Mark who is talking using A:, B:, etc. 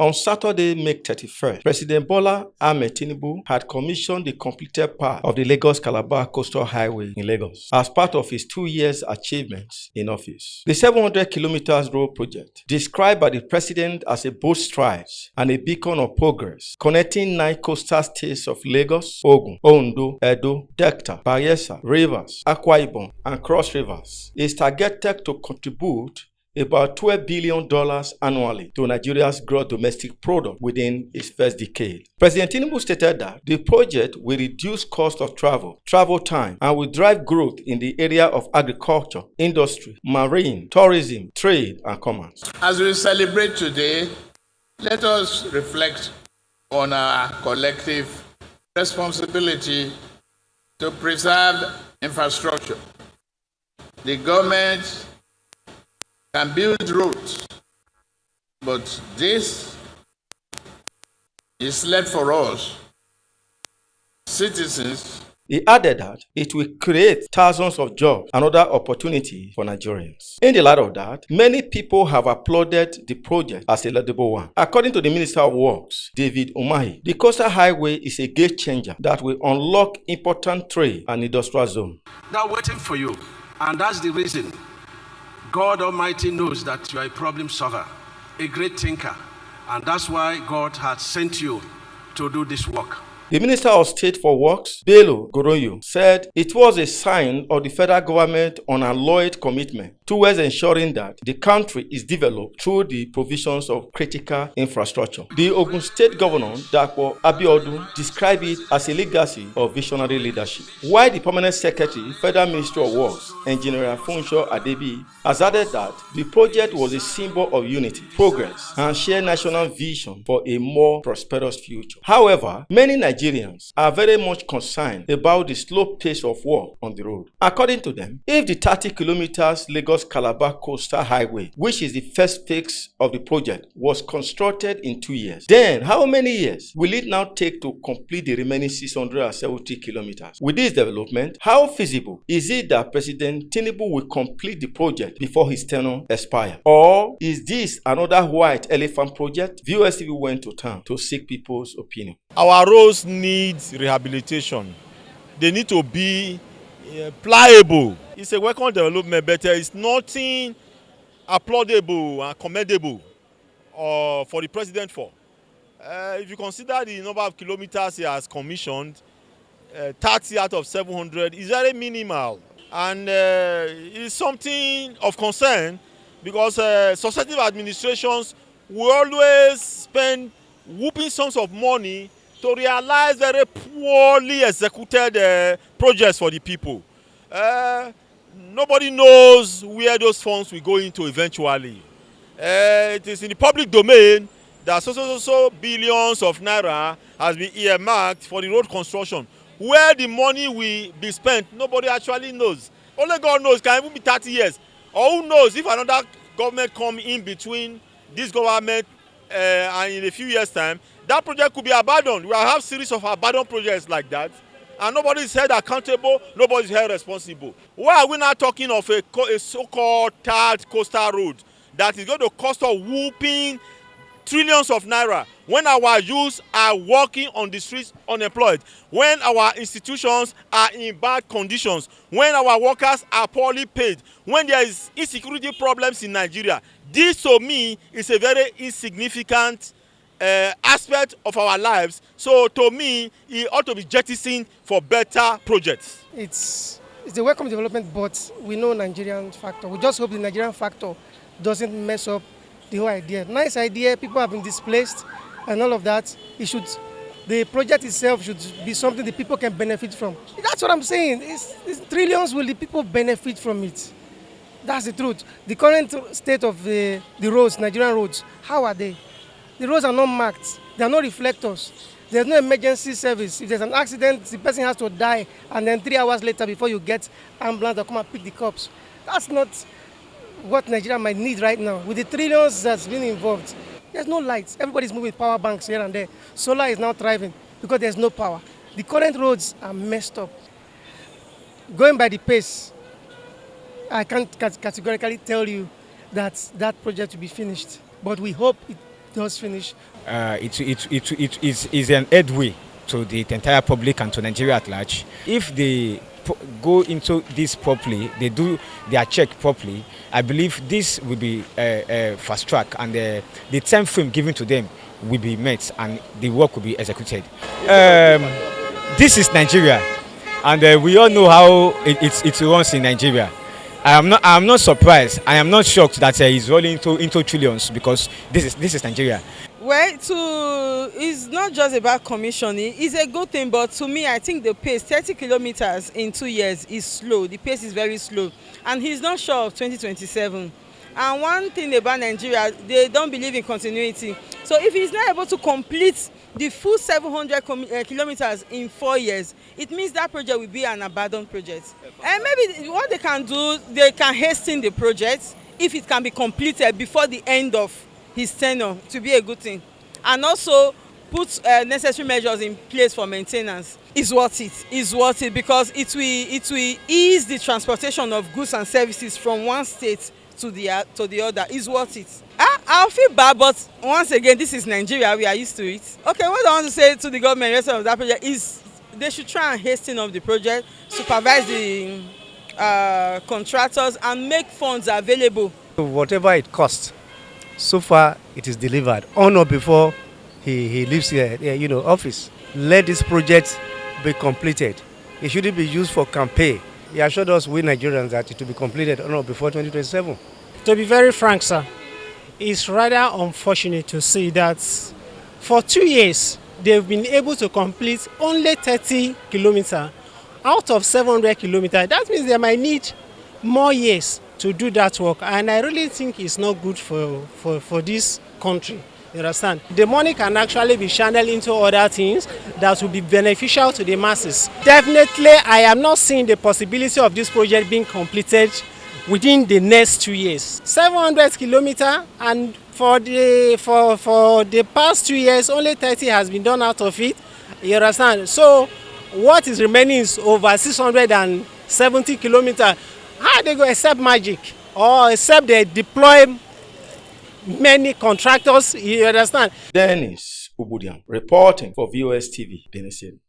A: On Saturday, May 31st, President Bola Ahmed Tinubu had commissioned the completed part of the Lagos-Calabar Coastal Highway in Lagos as part of his 2 years achievements in office. The 700 kilometers road project, described by the president as a bold stride and a beacon of progress, connecting 9 coastal states of Lagos, Ogun, Ondo, Edo, Delta, Bayelsa, Rivers, Akwa Ibom, and Cross Rivers, is targeted to contribute about $12 billion annually to Nigeria's gross domestic product within its first decade. President Tinubu stated that the project will reduce cost of travel time, and will drive growth in the area of agriculture, industry, marine, tourism, trade, and commerce.
B: As we celebrate today, let us reflect on our collective responsibility to preserve infrastructure. The government can build roads, but this is left for us, citizens.
A: He added that it will create thousands of jobs and other opportunities for Nigerians. In the light of that, many people have applauded the project as a laudable one. According to the Minister of Works, David Umahi, the coastal highway is a game changer that will unlock important trade and industrial zones.
C: They're waiting for you, and that's the reason God Almighty knows that you are a problem solver, a great thinker, and that's why God has sent you to do this work.
A: The Minister of State for Works, Bello Goronyo, said it was a sign of the federal government's unalloyed commitment towards ensuring that the country is developed through the provisions of critical infrastructure. The Ogun State Governor, Dapo Abiodun, described it as a legacy of visionary leadership. While the Permanent Secretary, Federal Ministry of Works, Engineer Funsho Adebi, has added that the project was a symbol of unity, progress, and shared national vision for a more prosperous future. However, many Nigerians are very much concerned about the slow pace of work on the road. According to them, if the 30 kilometers Lagos-Calabar Coastal Highway, which is the first phase of the project, was constructed in 2 years, then how many years will it now take to complete the remaining 670 kilometers? With this development, how feasible is it that President Tinubu will complete the project before his tenure expires? Or is this another white elephant project? VOS TV went to town to seek people's opinion.
D: Our roads need rehabilitation. They need to be pliable. It's a welcome development, but it's nothing applaudable and commendable for the president for. If you consider the number of kilometers he has commissioned, 30 out of 700 is very minimal. And it's something of concern because successive administrations will always spend whooping sums of money to realize very poorly executed projects for the people. Nobody knows where those funds will go into eventually. It is in the public domain that so billions of naira has been earmarked for the road construction. Where the money will be spent, nobody actually knows. Only God knows. Can even be 30 years. Or who knows if another government come in between this government and in a few years' time, that project could be abandoned. We have a series of abandoned projects like that, and nobody is held accountable, nobody is held responsible. Why are we not talking of a so-called third coastal road that is going to cost us whooping trillions of naira when our youths are working on the streets unemployed, when our institutions are in bad conditions, when our workers are poorly paid, when there is insecurity problems in Nigeria? This to me is a very insignificant aspect of our lives. So to me, it ought to be jettisoned for better projects.
E: It's a welcome development, but we know Nigerian factor. We just hope the Nigerian factor doesn't mess up the whole idea. Nice idea, people have been displaced and all of that. The project itself should be something the people can benefit from. That's what I'm saying. It's trillions will the people benefit from it. That's the truth. The current state of the roads, Nigerian roads, how are they? The roads are not marked. There are no reflectors. There's no emergency service. If there's an accident, the person has to die, and then 3 hours later before you get ambulance to come and pick the cops. That's not what Nigeria might need right now. With the trillions that's been involved, there's no lights. Everybody's moving power banks here and there. Solar is now thriving because there's no power. The current roads are messed up. Going by the pace, I can't categorically tell you that that project will be finished. But we hope does finish.
F: It is an headway to the entire public and to Nigeria at large. If they go into this properly, they do their check properly, I believe this will be a fast track, and the time frame given to them will be met and the work will be executed. This is Nigeria, and we all know how it runs in Nigeria. I am not surprised. I am not shocked that it's rolling into trillions, because this is Nigeria.
G: Well, it's not just about commissioning. It's a good thing, but to me, I think the pace, 30 kilometers in 2 years, is slow. The pace is very slow, and he's not sure of 2027. And one thing about Nigeria, they don't believe in continuity. So if he's not able to complete the full 700 kilometers in 4 years, it means that project will be an abandoned project. And maybe what they can do, they can hasten the project if it can be completed before the end of his tenure, to be a good thing, and also put necessary measures in place for maintenance. Is worth it because it will ease the transportation of goods and services from one state to the other. Is worth it. I'll feel bad, but once again, this is Nigeria. We are used to it. Okay, what I want to say to the government rest of that project is they should try and hasten up the project, supervise the contractors, and make funds available.
H: Whatever it costs, so far it is delivered on or before he leaves here, office. Let this project be completed. It shouldn't be used for campaign. He assured us, we Nigerians, that it will be completed on or before 2027.
I: To be very frank, sir, it's rather unfortunate to see that for 2 years they've been able to complete only 30 kilometers out of 700 kilometers. That means they might need more years to do that work, and I really think it's not good for this country. You understand? The money can actually be channeled into other things that will be beneficial to the masses. Definitely, I am not seeing the possibility of this project being completed within the next 2 years. 700 kilometers, and for the past 2 years, only 30 has been done out of it. You understand? So what is remaining is over 670 kilometers. How they go accept magic, or except they deploy many contractors? You understand?
A: Dennis Ubudian reporting for VOS TV, Benin City.